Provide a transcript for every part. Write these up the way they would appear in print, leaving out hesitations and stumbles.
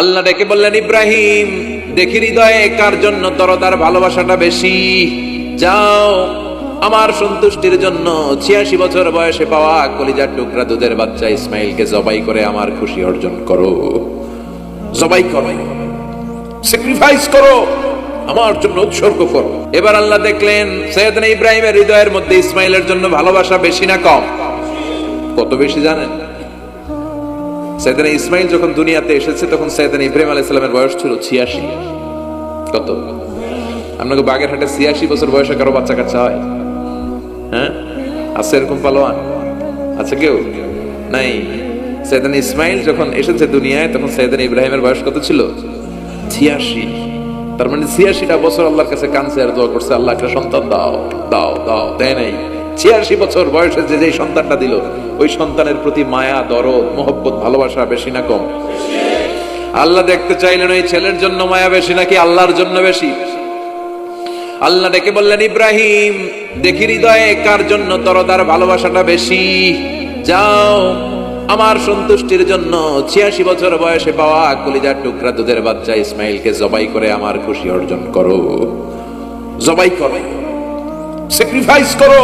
আল্লাহ ডেকে বললেন, ইব্রাহিম দেখি হৃদয়ে কার জন্য দরদার ভালোবাসাটা বেশি। যাও আমার সন্তুষ্টির জন্য 86 বছর বয়সে পাওয়া কলিজার টুকরা দুধের বাচ্চা ইসমাইলকে জবাই করে আমার খুশি অর্জন করো। জবাই করো, স্যাক্রিফাইস করো, আমার জন্য উৎসর্গ করো। এবার আল্লাহ দেখলেন সৈয়দনা ইব্রাহিমের হৃদয়ের মধ্যে ইসমাইলের জন্য ভালোবাসা বেশি না কম? কত বেশি জানেন? সৈয়দনা ইসমাইল যখন দুনিয়াতে এসেছে তখন সৈয়দনা ইব্রাহিম আলাইহিস সালামের বয়স ছিল 86। কত? আপনাকে বাগেরহাটে 86 বছর বয়সে কারো বাচ্চা কাচ্চা হয়? হ্যাঁ, আছে এরকম পালোয়ান? আছে কেউ? নাই। সৈয়দনা ইসমাইল যখন এসেছে দুনিয়ায় তখন সৈয়দনা ইব্রাহিমের বয়স কত ছিল? 86। তার মানে 86টা বছর আল্লাহর কাছে কাঁদছে আর দোয়া করছে, আল্লাহ একটা সন্তান দাও দাও দাও, দেয় নাই। 86 বছর বয়সে যে সন্তানটা দিল, ওই সন্তানের প্রতি মায়া, দরদ, মোহব্বত, ভালোবাসা বেশি না কম? আল্লাহ দেখতে চাইলেন ওই ছেলের জন্য মায়া বেশি নাকি আল্লাহর জন্য বেশি। আল্লাহ ডেকে বললেন, ইব্রাহিম দেখি হৃদয়ে কার জন্য দরদার ভালোবাসাটা বেশি। যাও আমার সন্তুষ্টির জন্য 86 বছর বয়সে পাওয়া কলিজার টুকরা দুধের বাচ্চা ইসমাইলকে জবাই করে আমার খুশি অর্জন করো। জবাই করো, স্যাক্রিফাইস করো,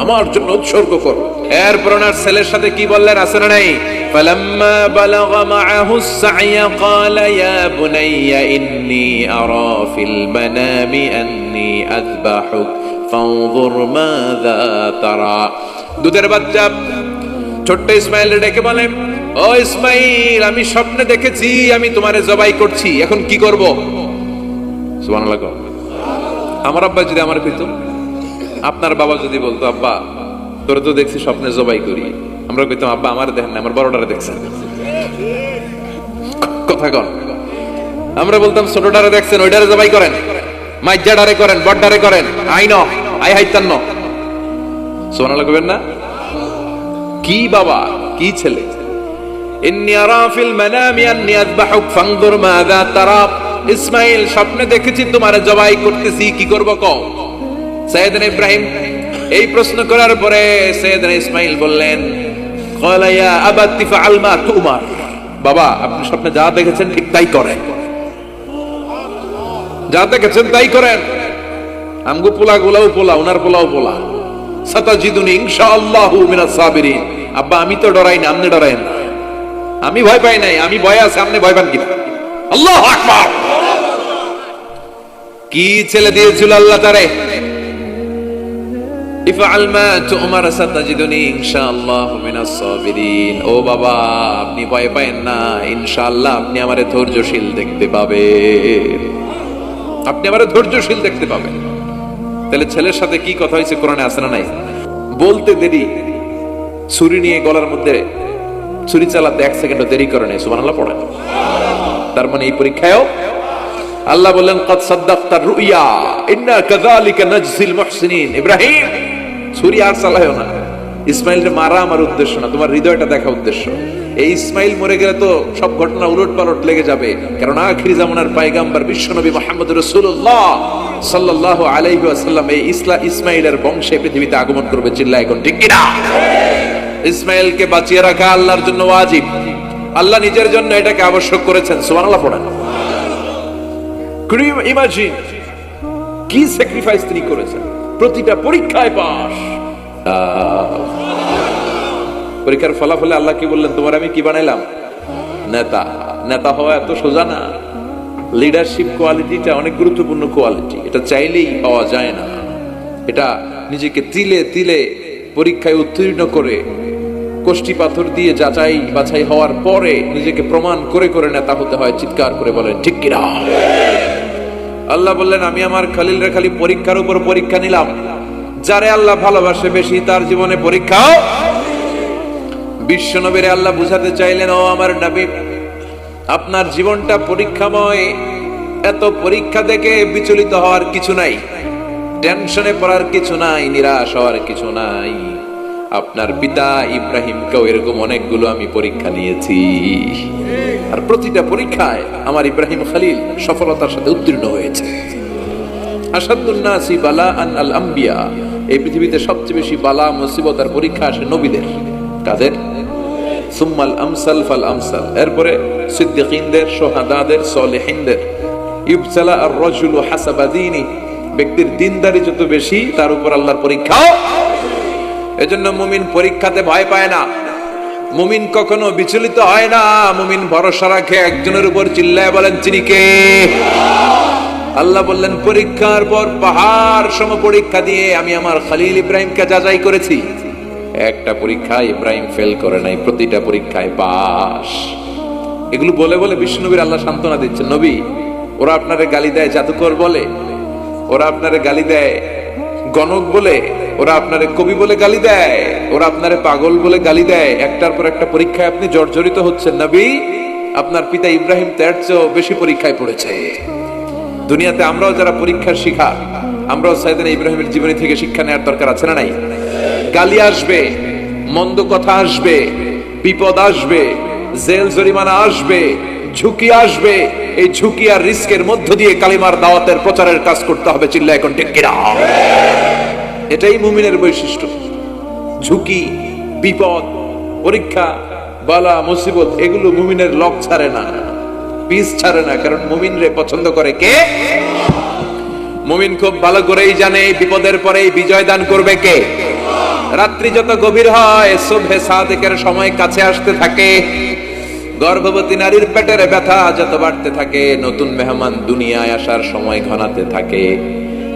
আমার জন্য উৎসর্গ করো। এরপর ওনার ছেলের সাথে কি বললেন আছে না নাই? ফালাম্মা বালাগা মাআহু আস-সা'য়া ক্বালা ইয়া বুনাইয়া ইন্নী আরা ফিল মানামি আন্নী আযবাহুক ফানজুর মাযা তারা। দুধের বাচ্চা ছোট্ট ইসমাইল ডেকে বলে, ও ইসমাইল আমি স্বপ্নে দেখেছি আমি তোমারে জবাই করছি, এখন কি করব? সুবহানাল্লাহ। আমার আব্বা যদি আমার কইতো, আপনার বাবা যদি বলতো, আব্বা তোরে তো দেখছি স্বপ্নে জবাই করি, আমরা কইতাম আব্বা আমার দেখেন না, আমার বড়টারে দেখছেন। কথা কন। আমরা বলতাম ছোটটারে দেখছেন, ওইটারে জবাই করেন, মাইজ্জাডারে করেন, বড়ডারে করেন, আইন আই হাইতান্ন। সুবহানাল্লাহ কইবেন না? কি বাবা, কি ছেলে! ইন্নী আরা ফিল মানামি আন্নী আযবাহুক ফানজুর মাযা তারা। ইসমাইল স্বপ্নে দেখেছি তোমারে জবাই করতেছি, কি করব কও? সৈয়দনা ইব্রাহিম এই প্রশ্ন করার পরে সৈয়দনা ইসমাইল বললেন, ক্বালা ইয়া আবাতি ফাআল মা তুমার। বাবা আপনি স্বপ্নে যা দেখেছেন ঠিক তাই করেন, যা দেখেছেন তাই করেন। আমগো পোলাগুলাও পোলা, ওনার পোলাও পোলা। সাতাজিদুনি ইনশাআল্লাহু মিনাস সাবিরিন। আব্বা আমি তো ডরাই না, আপনি ডরায়েন না। আমি ভয় পাই নাই, আমি ভয় আছে, আপনি ভয় পান কিনা? আল্লাহু আকবার। কি ছেলে দিয়েছিল আল্লাহ তারে! ইফআল মা তুমার সাতাজিদুনি ইনশাআল্লাহু মিনাস সাবিরিন। ও বাবা আপনি ভয় পায়েন না, ইনশাআল্লাহ আপনি আমারে ধৈর্যশীল দেখতে পাবেন, আপনি আমারে ধৈর্যশীল দেখতে পাবেন। তাহলে ছেলের সাথে কি কথা হয়েছে কোরআনে আছে না নাই? বলতে দেরি, ছুরি নিয়ে গলার মধ্যে ছুরি চালাতে 1 সেকেন্ডও দেরি করে নাই। সুবহানাল্লাহ পড়েন। তার মানে এই পরীক্ষায়ও আল্লাহ বললেন, ক্বাদ সাদ্দাকতা রুইয়া ইন্না কাযালিকা নাজজিল মুহসিনিন। ইব্রাহিম ছুরি আর চালায়ও না। ইসমাইলকে মারা আমার উদ্দেশ্য না, তোমার হৃদয়টা দেখা উদ্দেশ্য। এই ইসমাইল মরে গেলে তো সব ঘটনা উলটপালট লেগে যাবে, কারণ আখিরি জামানার পয়গম্বর বিশ্বনবী মুহাম্মদুর রাসূলুল্লাহ সাল্লাল্লাহু আলাইহি ওয়াসাল্লাম এই ইসমাইলের বংশে পৃথিবীতে আগমন করবে। চিল্লায় এখন ঠিক কিনা? ইসমাইলকে বাঁচিয়ে রাখা আল্লাহর জন্য ওয়াজিব, আল্লাহ নিজের জন্য এটাকে আবশ্যক করেছেন। সুবহানাল্লাহ পড়েন। Can you imagine কি স্যাক্রিফাইস তিনি করেছেন? প্রতিটা পরীক্ষায় পাস। পরীক্ষার ফলাফলে আল্লাহ কি বললেন? তোমার আমি কি বানাইলাম? নেতা। নেতা হওয়া এত সোজা না। লিডারশিপ কোয়ালিটিটা অনেক গুরুত্বপূর্ণ কোয়ালিটি, এটা চাইলেই পাওয়া যায় না। এটা নিজেকে তিলে তিলে পরীক্ষায় উত্তীর্ণ করে কষ্টি পাথর দিয়ে যাচাই বাছাই হওয়ার পরে নিজেকে প্রমাণ করে করে নেতা হতে হয়। চিৎকার করে বলেন ঠিক কিনা? আল্লাহ বললেন, আমি আমার খলিলরে খালি পরীক্ষার উপর পরীক্ষা নিলাম। যারে আল্লাহ ভালোবাসে বেশি তার জীবনে পরীক্ষাও। বিশ্ব নবীরে আল্লাহ বুঝাতে চাইলেন, ও আমার নবী আপনার জীবনটা পরীক্ষাময়। এত পরীক্ষা দেখে বিচলিত হওয়ার কিছু নাই, টেনশনে পড়ার কিছু নাই, নিরাশ হওয়ার কিছু নাই। আপনার পিতা ইব্রাহিমকেও এরকম অনেকগুলো আমি পরীক্ষা নিয়েছি, আর প্রতিটা পরীক্ষায় আমার ইব্রাহিম খলিল সফলতার সাথে উত্তীর্ণ হয়েছে। আসাদুন নাসি বালাআন আল আম্বিয়া। এই পৃথিবীতে সবচেয়ে বেশি বালা মুসিবত আর পরীক্ষা আসে নবীদের। কাদের? সুম্মাল আমসাল ফাল আমসাল, এরপরে সিদ্দিকিনদের, শুহাদাদের, সলিহিনদের। ইউবতালা আর-রাজুলু হাসাবা দীনি, ব্যক্তির দিনদারি যত বেশি তার উপর আল্লাহর পরীক্ষাও। এজন্য মুমিন পরীক্ষাতে ভয় পায় না, মুমিন কখনো বিচলিত হয় না, মুমিন ভরসা রাখে একজনের উপর। চিল্লায় বলেন তিনি কে? আল্লাহ বললেন পরীক্ষার পর পাহাড় সম পরীক্ষা দিয়ে আমি আমার খলিল ইব্রাহিমকে যাচাই করেছি। একটা পরীক্ষায় ইব্রাহিম ফেল করে নাই, প্রতিটা পরীক্ষায় পাস। এগুলো বলে বলে বিষ্ণুনবীর আল্লাহ সান্ত্বনা দিচ্ছেন, নবী ওরা আপনারে গালি দেয় জাদুকর বলে, ওরা আপনারে গালি দেয় গণক বলে, ওরা আপনারে কবি বলে গালি দেয়, ওরা আপনারে পাগল বলে গালি দেয়, একটার পর একটা পরীক্ষায় আপনি জর্জরিত হচ্ছেন। নবী আপনার পিতা ইব্রাহিম তার চেয়েও বেশি পরীক্ষায় পড়েছে। দুনিয়াতে আমরাও যারা পরীক্ষার শিখা, আমরাও সাইয়েদনা ইব্রাহিমের জীবনী থেকে শিক্ষা নেওয়ার দরকার আছে না নাই? গালি আসবে, মন্দ কথা আসবে, বিপদ আসবে, জেল জরিমানা আসবে, ঝুঁকি আসবে। এই ঝুঁকি আর রিস্কের মধ্য দিয়ে কালিমার দাওয়াতের প্রচারের কাজ করতে হবে। চিল্লা এখন ঠিক কিনা? এটাই মুমিনের বৈশিষ্ট্য। ঝুঁকি, বিপদ, পরীক্ষা, বালা, মুসিবত এগুলো মুমিনের লক ছাড়ে না, পিস ছাড়ে না। কারণ মুমিনরে পছন্দ করে কে? মুমিন খুব ভালো করেই জানে বিপদের পরেই বিজয় দান করবে কে। রাত্রি যত গভীর হয়, সুবহে সাদিকের সময় কাছে আসতে থাকে, গর্ভবতী নারীর পেটের ব্যথা যত বাড়তে থাকে, নতুন মেহমান দুনিয়ায় আসার সময় ঘনাতে থাকে,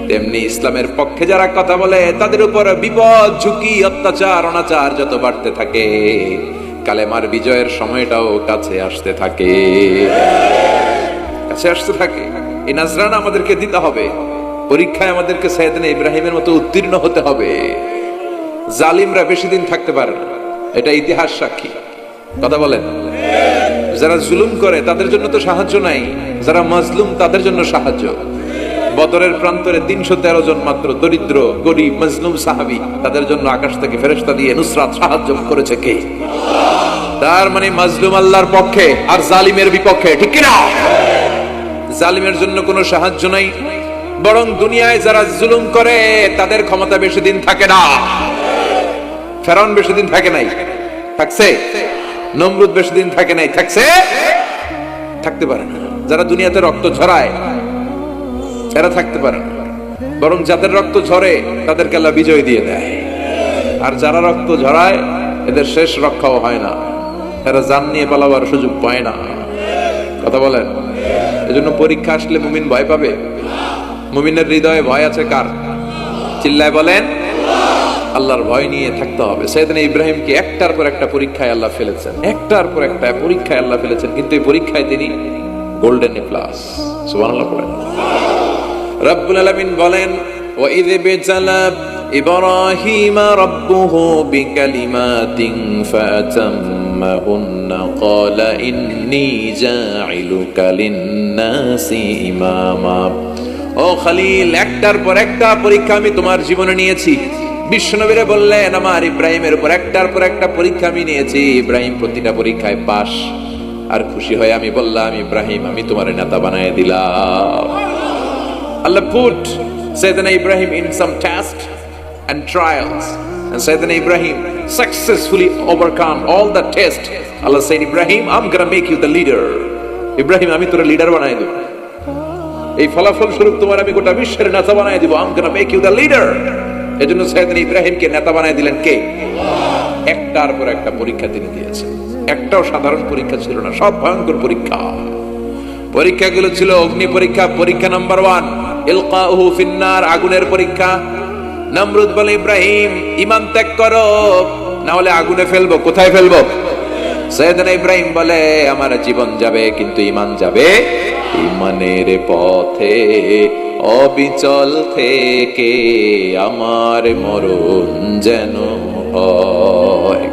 তেমনি ইসলামের পক্ষে যারা কথা বলে তাদের উপর বিপদ, ঝুঁকি, অত্যাচার, অনাচার যত বাড়তে থাকে, কালেমার বিজয়ের সময়টাও কাছে আসতে থাকে, কাছে আসতে থাকে। এই নাজরানা আমাদেরকে দিতে হবে। পরীক্ষায় আমাদেরকে সাইয়েদনা ইব্রাহিমের মতো উত্তীর্ণ হতে হবে। জালিমরা বেশি দিন থাকতে পারে না, এটা ইতিহাস সাক্ষী। কথা বলেন? যারা জুলুম করে তাদের জন্য তো সাহায্য নাই, যারা মাজলুম তাদের জন্য সাহায্য। বদরের প্রান্তরে 313 জন মাত্র দরিদ্র, গরিব, মাজলুম সাহাবী, তাদের জন্য আকাশ থেকে ফেরেশতা দিয়ে নুসরাত, সাহায্য করেছে কে? তার মানে মাজলুম আল্লাহর পক্ষে আর জালিমের বিপক্ষে, ঠিক কি না? জালিমের জন্য কোনো সাহায্য নাই, বরং দুনিয়ায় যারা জুলুম করে তাদের ক্ষমতা বেশি দিন থাকে না। ফেরাউন বেশি দিন থাকে নাই, থাকছে? নমরুদ বেশি দিন থাকে নাই, থাকছে? থাকতে পারে না। যারা দুনিয়াতে রক্ত ঝরায় এরা থাকতে পারে না, বরং যাদের রক্ত ঝরে তাদেরকে আল্লাহ বিজয় দিয়ে দেয়। আর যারা রক্ত ঝরায় এদের শেষ রক্ষাও হয় না, এরা জান নিয়ে পালাবার সুযোগ পায় না। কথা বলেন? এজন্য পরীক্ষা আসলে মুমিন ভয় পাবে। মুমিনের হৃদয়ে ভয় আছে কার? চিল্লায় বলেন। আল্লাহর ভয় নিয়ে থাকতে হবে। সাইয়েদনা ইব্রাহিমকে একটার পর একটা পরীক্ষায় আল্লাহ ফেলেছেন, একটার পর একটা পরীক্ষায় আল্লাহ ফেলেছেন, কিন্তু এই পরীক্ষায় তিনি গোল্ডেন এ প্লাস। সুবহানাল্লাহ বলেন। রব্বুল আলামিন বলেন, ওয়া ইয বিতালা ইব্রাহিমা রাব্বুহু বিকালিমাতিন ফাতাম্মাহুন্না ক্বালা ইন্নী জাঈলুকা লিন-নাসি ইমামা। ও খলিল, একটার পর একটা পরীক্ষা আমি তোমার জীবনে নিয়েছি। বিশ্বনবীরে বললেন আমার ইব্রাহিমের উপর একটার পর একটা পরীক্ষা আমি নিয়েছি, ইব্রাহিম প্রতিটা পরীক্ষায় পাস। আর খুশি হয়ে আমি বললাম, ইব্রাহিম আমি তোমার নেতা বানায় দিলাম। Allah put Sayyidina Ibrahim in some tests and trials, and Sayyidina Ibrahim successfully overcome all the tests. Allah said, Ibrahim, I'm gonna make you the leader. Ibrahim, আমি তোর লিডার বানায় দেব। এই ফলাফল স্বরূপ তোমার আমি গোটা বিশ্বের নেতা বানায় দেব। I'm gonna make you the leader. এজন্য সাইয়েদনা ইব্রাহিমকে নেতা বানায় দিলেন কে? একটার পর একটা পরীক্ষা তিনি দিয়েছেন। একটাও সাধারণ পরীক্ষা ছিল না, সব ভয়ঙ্কর পরীক্ষা। পরীক্ষাগুলো ছিল অগ্নি পরীক্ষা। পরীক্ষা নাম্বার 1 ইলকাউহু ফিন্নার, আগুনের পরীক্ষা। নমরুদ বলে, ইব্রাহিম ঈমান ত্যাগ করো, না হলে আগুনে ফেলবো। কোথায় ফেলবো? সাইয়েদনা ইব্রাহিম বলে, আমার জীবন যাবে কিন্তু ঈমান যাবে। ঈমানের পথে অবিচল থেকে আমার মরণ যেন হয়।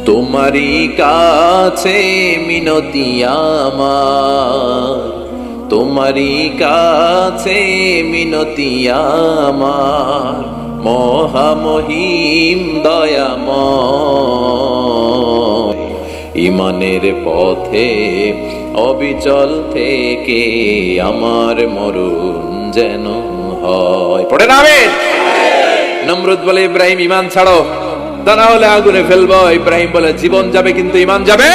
তোমারই কাছে মিনতি আমার, তোমারই কাছে মিনতি আমার, মহামহিম দয়াময়। ঈমানের পথে অবিচল থেকে আমার মরণ যেন হয়। পড়ে না আমিন? নমরুদ বলে, ইব্রাহিম ঈমান ছাড়ো, তা না হলে আগুনে ফেলবো। ইব্রাহিম বলে জীবন যাবে কিন্তু ঈমান যাবে।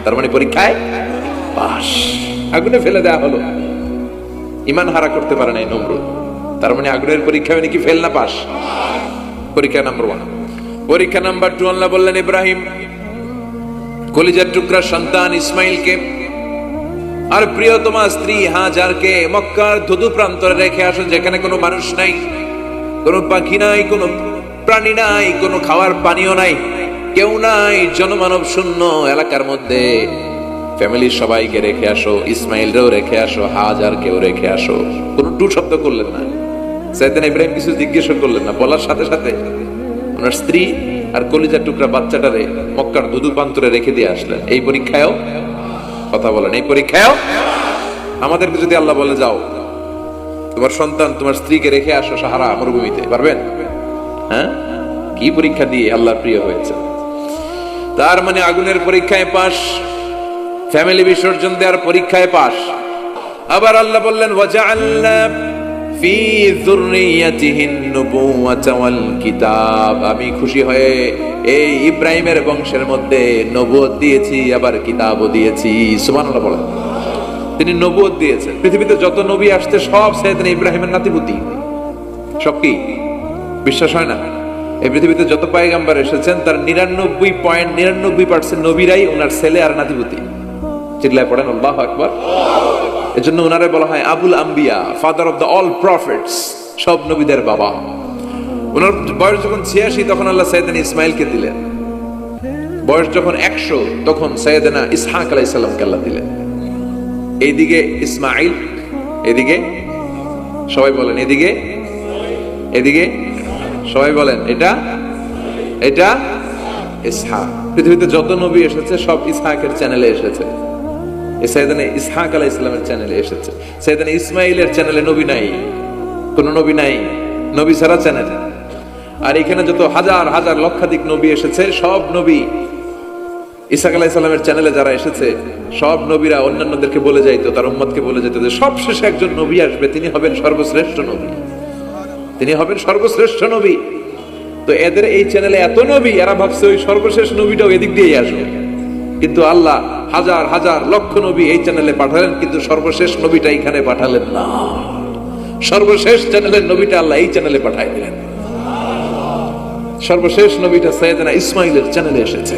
তার মানে পরীক্ষায় পাস, আগুনে ফেলে দেয়া হলো, ঈমান হারা করতে পারে নাই নমরুদ। তার মানে আগুনের পরীক্ষা মানে কি ফেল না পাস? পরীক্ষা নাম্বার 1। পরীক্ষা নাম্বার 2, আল্লাহ বললেন ইব্রাহিম কলিজার টুকরা সন্তান ইসমাইলকে আর প্রিয়তমা স্ত্রী হাজারকে মক্কার ধুধু প্রান্তরে রেখে আসো, যেখানে কোনো মানুষ নাই, কোনো পাখি নাই, কোনো প্রাণী নাই, কোনো খাওয়ার পানিও নাই, কেউ নাই, জনমানব শূন্য এলাকার মধ্যে ফ্যামিলির সবাইকে রেখে আসো, ইসমাইলরেও রেখে আসো, হাজারকেও রেখে আসো। কোনো টু শব্দ করলেন না। সাইয়েদনা ইব্রাহিম কিছু জিজ্ঞেস করলেন না, বলার সাথে সাথে ওনার স্ত্রী আর কলিজার টুকরা বাচ্চাটারে মক্কার ধুধু প্রান্তরে রেখে দিয়ে আসলেন। এই পরীক্ষায়ও কথা বলেন, এই পরীক্ষায়ও আমাদেরকে যদি আল্লাহ বলে যাও তোমার সন্তান তোমার স্ত্রীকে রেখে আসো সাহারা মরুভূমিতে, পারবেন? হ্যাঁ, কি পরীক্ষা দিয়ে আল্লাহর প্রিয় হয়েছে। তার মানে আগুনের পরীক্ষায় পাস, ফ্যামিলি বিসর্জন দেওয়ার পরীক্ষায় পাস। আবার আল্লাহ বললেন ওয়াজআলনা ফি যুররিয়াতিহিন নুবুওয়াতা ওয়াল কিতাব, আমি খুশি হয়ে এই ইব্রাহিমের বংশের মধ্যে নবুয়ত দিয়েছি, আবার কিতাবও দিয়েছি। সুবহানাল্লাহ বলেন। তিনি নবুয়ত দিয়েছেন। পৃথিবীতে যত নবী আসছে সব সাইয়েদনা ইব্রাহিমের নাতিপুতি। সব কি বিশ্বাস হয় না? এই পৃথিবীতে যত পয়গম্বর এসেছেন তার 99.99% নবীরাই ওনার ছেলে আর নাতিপুতি। চিল্লায় পড়েন আল্লাহু আকবার। এজন্য ওনারে বলা হয় আবুল আম্বিয়া, father of the all prophets, সব নবীদের বাবা। ওনার বয়স যখন 86 তখন আল্লাহ সাইয়েদনা ইসমাইলকে দিলেন। বয়স যখন 100 তখন সাইয়েদনা ইসহাক আলাইহিস সালামকে আল্লাহ দিলেন। এইদিকে ইসমাইল, এদিকে সবাই বলেন এদিকে, এদিকে সবাই বলেন এটা, এটা ইসহাক। পৃথিবীতে যত নবী এসেছে সব ইসহাকের চ্যানেলে এসেছে। সাইয়েদনা ইসহাক আলাইহিস সালামের চ্যানেলে এসেছে। সাইয়েদনা ইসমাইলের চ্যানেলে নবী নাই, কোন নবী নাই, নবী ছাড়া চ্যানেল। আর এখানে যত হাজার হাজার লক্ষাধিক নবী এসেছে সব নবী ইসহাক আলাইহিস সালামের চ্যানেলে যারা এসেছে সব নবীরা অন্যান্যদেরকে বলে যাইতো, তার উম্মতকে বলে যেত যে সবশেষে একজন নবী আসবে, তিনি হবেন সর্বশ্রেষ্ঠ নবী, তিনি হবেন সর্বশ্রেষ্ঠ নবী। তো এদের এই চ্যানেলে এত নবী, এরা ভাবছে ওই সর্বশেষ নবীটাও এদিক দিয়েই আসবে। কিন্তু আল্লাহ হাজার হাজার লক্ষ নবী এই চ্যানেলে পাঠালেন, কিন্তু সর্বশেষ নবীটা এখানে পাঠালেন না। সর্বশেষ চ্যানেলের নবীটা আল্লাহ এই চ্যানেলে পাঠাই দিলেন। সর্বশেষ নবীটা সাইয়েদনা ইসমাইলের চ্যানেলে এসেছে।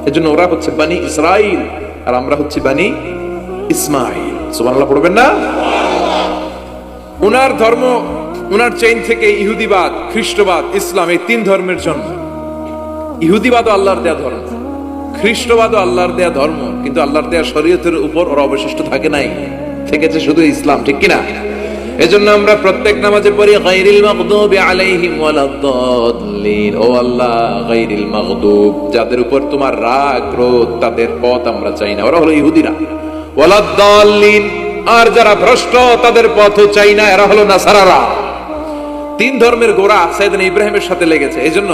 এজন্য ওরা হচ্ছে বানি ইসরাইল আর আমরা হচ্ছি বানি ইসমাইল। সুবহানাল্লাহ পড়বেন না? উনার ধর্ম, উনার চেইন থেকে ইহুদিবাদ, খ্রিস্টবাদ, ইসলাম, এই 3 ধর্মের জন্ম। ইহুদিবাদও আল্লাহর দেয়া ধর্ম, খ্রিস্টবাদও আল্লাহর দেয়া ধর্ম, কিন্তু আল্লাহর দেয়া শরীয়তের উপর ওরা অবশিষ্ট থাকে নাই, থেকেছে শুধু ইসলাম। ঠিক কিনা? এজন্য আমরা প্রত্যেক নামাজে পড়ি গায়রিল মাগদুবি আলাইহিম ওয়ালাদ-দাল্লিন। ও আল্লাহ, গায়রিল মাগদুব, যাদের উপর তোমার রাগ ক্রোধ, তাদের পথ আমরা চাই না, ওরা হলো ইহুদিরা। ওয়ালাদ-দাল্লিন, আর যারা ভ্রষ্ট তাদের পথও চাই না, এরা হলো নাসারারা। 3 ধর্মের গোড়া সাইয়েদনা ইব্রাহিমের সাথে লেগেছে। এজন্য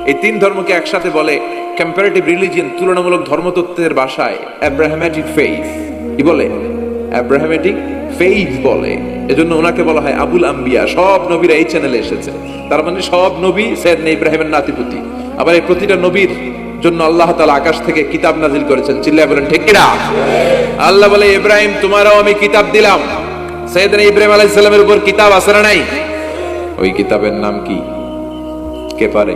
এই 3 ধর্মকে একসাথে বলে কম্পারেটিভ রিলিজিয়ন, তুলনামূলক ধর্মতত্ত্বের ভাষায় অ্যাব্রাহামেটিক ফেইথ। কি বলে? অ্যাব্রাহামেটিক ফেইথ বলে। এজন্য ওনাকে বলা হয় আবুল আম্বিয়া। সব নবীরা এই চ্যানেলে এসেছে। তার মানে সব নবী সাইয়েদনা ইব্রাহিমের নাতিপুতি। আবার এই প্রতিটা নবীর জন্য আল্লাহ তাআলা আকাশ থেকে কিতাব নাজিল করেছেন। চিল্লায়ে বলেন ঠিক কিনা? আল্লাহ বলে ইব্রাহিম তোমারও আমি কিতাব দিলাম। সাইয়েদনা ইব্রাহিম আলাইহিস সালামের উপর কিতাব আছে না নাই? ওই কিতাবের নাম কি? কে পারে?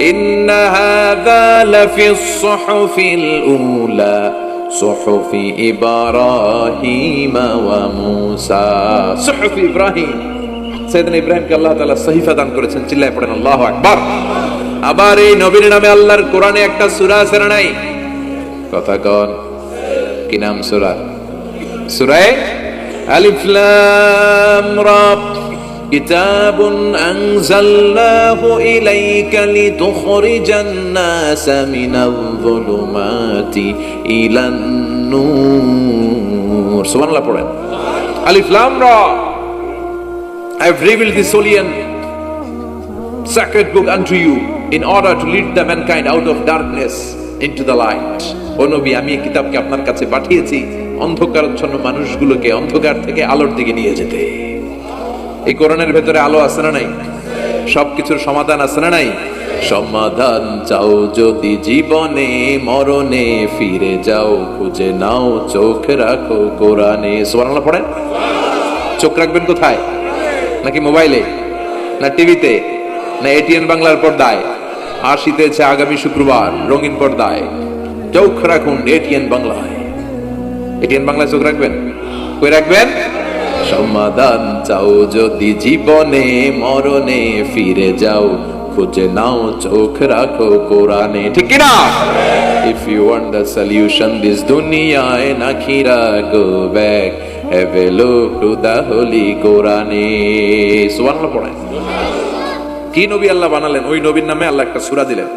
ইন্না হাযা লাফিস সুহুফিল উলা সুহুফি ইব্রাহিম ওয়া মূসা। সুহুফি ইব্রাহিম, সাইয়েদনা ইব্রাহিমকে আল্লাহ তাআলা সহিফা দান করেছেন। চিল্লায়ে পড়েন আল্লাহু আকবার। আবার এই নবীর নামে আল্লাহর কোরআনে একটা সূরা আছে না নাই? কথা কন, কি নাম সূরা? সূরা আলিফ লাম রা। কিতাবুন আনজালনাহু ইলাইকা লিতুখরিজান নাসা মিনায-যুলুমাতি ইলান নূর। সুবহানাল্লাহ পড়েন। আলিফ লাম রা। I have revealed this holy and sacred book unto you in order to lead the mankind out of darkness into the light. ও নবী, আমি এই কিতাবকে আপনার কাছে পাঠিয়েছি অন্ধকারাচ্ছন্ন মানুষগুলোকে অন্ধকার থেকে আলোর দিকে নিয়ে যেতে। এই কোরআনের ভেতরে আলো আছে না নাই? সবকিছুর সমাধান আছে না নাই? সমাধান চাও যদি জীবনে মরণে, ফিরে যাও খুঁজে নাও চোখ রাখো কোরআনে। সুবহানাল্লাহ পড়েন। চোখ রাখবেন কোথায়? নাকি মোবাইলে, না টিভিতে, না এটিএন বাংলার পর্দায়? আসিতেছে আগামী শুক্রবার রঙিন পর্দায়, চোখ রাখুন এটিএন বাংলায়। এটিএন বাংলায় চোখ রাখবেন, কই রাখবেন? সমাধান চাও যদি জীবনে মরণে, ফিরে যাও খুঁজে নাও চোখ রাখো কোরআনে। ঠিক কি না? If you want the solution this dunya and akhirah, go back, have a look to the holy Quran. সুবহানাল্লাহ পড়েন। কি নবী আল্লাহ বানালেন, ওই নবীর নামে আল্লাহ একটা সূরা দিলেন।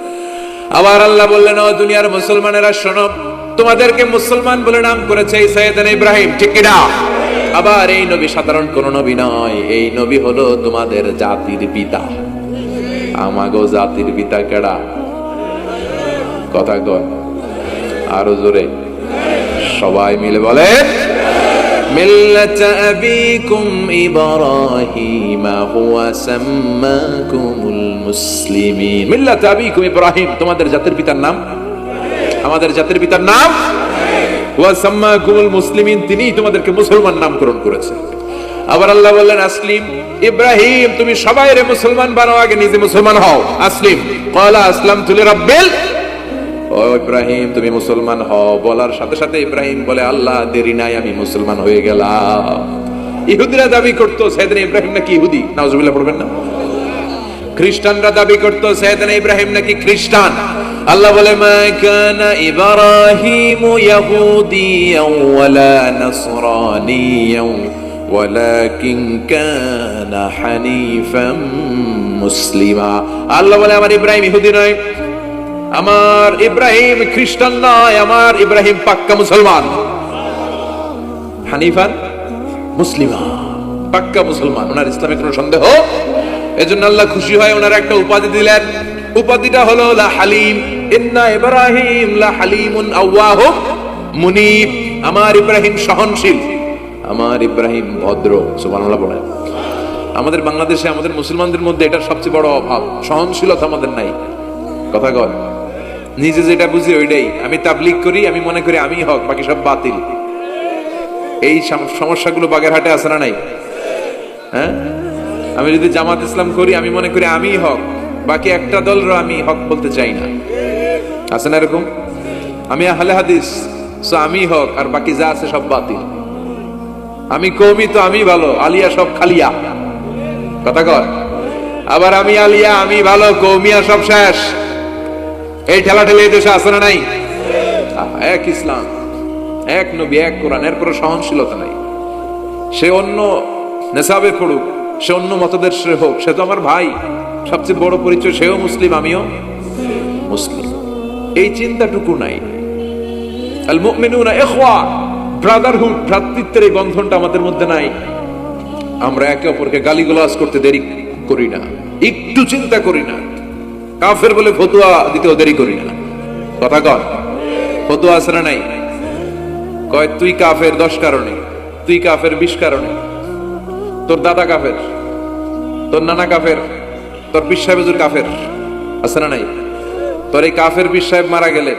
আবার আল্লাহ বললেন, ও দুনিয়ার মুসলমানেরা শোনো, তোমাদেরকে মুসলমান বলে নাম করেছে সাইয়েদনা ইব্রাহিম। ঠিক কি না? আবার এই নবী সাধারণ কোন নবী নয়, এই নবী হলো তোমাদের জাতির পিতা। আমাগো জাতির পিতা কেডা? কথা কন আরো জোরে, সবাই মিলে বলে, মিল্লাত আবিকুম ইব্রাহিম হুয়া সাম্মাকুমুল মুসলিমিন। মিল্লাত আবিকুম ইব্রাহিম, তোমাদের জাতির পিতার নাম, আমাদের জাতির পিতার নাম ওয়া সাম্মাকুমুল মুসলিমিন, তিনিই তোমাদেরকে মুসলমান নামকরণ করেছে। আবার আল্লাহ বললেন, আসলিম ইব্রাহিম, তুমি সবাইরে মুসলমান বানাও, আগে নিজে মুসলমান হও। আসলিম ক্বালা আসলামতু লিরাব্বিল, ও ইব্রাহিম তুমি মুসলমান হও বলার সাথে সাথে ইব্রাহিম বলে, আল্লাহ দেরি নাই, আমি মুসলমান হয়ে গেলাম। ইহুদিরা দাবি করতো সাইয়েদনা ইব্রাহিম নাকি ইহুদি, নাউজুবিল্লাহ পড়বেন না? খ্রিস্টানরা দাবি করতো সাইয়েদনা ইব্রাহিম নাকি খ্রিস্টান। আল্লাহ বলে, মা কানা ইব্রাহিম ইয়াহুদিয়ান ওয়ালা নাসরানিয়ান ওয়ালাকিন কানা হানিফাম মুসলিমা। আল্লাহ বলে, আমার ইব্রাহিম ইহুদি নয়, আমার ইব্রাহিম খ্রিস্টান নয়, আমার ইব্রাহিম পাক্কা মুসলমান। হানিফান মুসলিমা, পাক্কা মুসলমান, ওনার ইসলামে কোনো সন্দেহ। এজন্য আল্লাহ খুশি হয়, ওনার একটা উপাধি দিলেন। উপাধিটা হলো লা হালিম। ইন্না ইব্রাহিম লা হালিমুন আওয়াহুম মুনিব, আমার ইব্রাহিম সহনশীল, আমার ইব্রাহিম ভদ্র। সুবহানাল্লাহ বলেন। আমাদের বাংলাদেশে আমাদের মুসলমানদের মধ্যে এটা সবচেয়ে বড় অভাব, সহনশীলতা আমাদের নাই। কথা কয়, নিজে যেটা বুঝি ওইটাই। আমি তাবলীগ করি, আমি মনে করি আমি হক, বাকি সব বাতিল। এই সমস্যাগুলো বাগেরহাটে আছে না নাই? হ্যাঁ, আমি যদি জামাত ইসলাম করি, আমি মনে করি আমি হক, বাকি একটা দলর আমি হক বলতে চাই না। আছে না এরকম? আমি আহলে হাদিস, সো আমি হক, আর বাকি যা আছে সব বাতিল। আমি কওমি, তো আমি ভালো, আলিয়া সব খালিয়া। কথা কয়। আবার আমি আলিয়া, আমি ভালো, কওমিয়া সব শেষ। এই ঠেলাঠেলি এই দেশে আছে না নাই? এক ইসলাম, এক নবী, এক কোরআন, এর কোনো সহনশীলতা নাই। সে অন্য নেশাবে পড়ুক, সে অন্য মতদর্শে হোক, সে তো আমার ভাই। সবচেয়ে বড় পরিচয়, সেও মুসলিম, আমিও মুসলিম। এই চিন্তাটুকু নাই। আল মুমিনুনা ইখওয়া, ব্রাদারহুড, ভ্রাতৃত্বের এই বন্ধনটা আমাদের মধ্যে নাই। আমরা একে অপরকে গালিগালাজ করতে দেরি করি না, একটু চিন্তা করি না। কাফের বলে ফতোয়া দিতেও দেরি করি না। কথা কন, ফতোয়া আছে না নাই? কয় তুই কাফের 10 কারণে, তুই কাফের 20 কারণে, তোর দাদা কাফের, তোর নানা কাফের, তোর পীর সাহেব হুজুর কাফের। আছে না নাই? তোর এই কাফের পীর সাহেব মারা গেলে,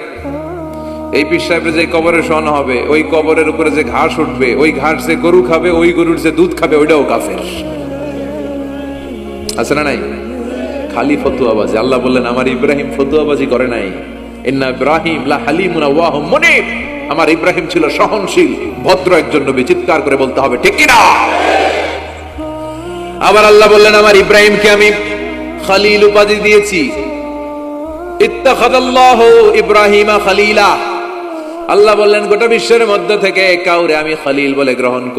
এই পীর সাহেবের যে কবরে শোয়ানো হবে, ওই কবরের উপরে যে ঘাস উঠবে, ওই ঘাস যে গরু খাবে, ওই গরুর যে দুধ খাবে, ওইটাও কাফের। আছে না নাই? খালি ফতুয়াবাজি। আল্লাহ বললেন, আমার ইব্রাহিম ফতুয়াবাজি করে নাই। ইন্না ইব্রাহিম লা হালিমুন আওয়াহুম মুনিব, আমার ইব্রাহিম ছিল সহনশীল, ভদ্র একজন নবী। চিৎকার করে বলতে হবে ঠিক কি না? আবার আল্লাহ বললেন, আমার ইব্রাহিমকে আমি খলিল উপাধি দিয়েছি। ইত্তাখাযাল্লাহু ইব্রাহিমা খলিলা। আল্লাহ বললেন, গোটা বিশ্বের মধ্য থেকে কাউরে আমি খলিল বলে গ্রহণ করি।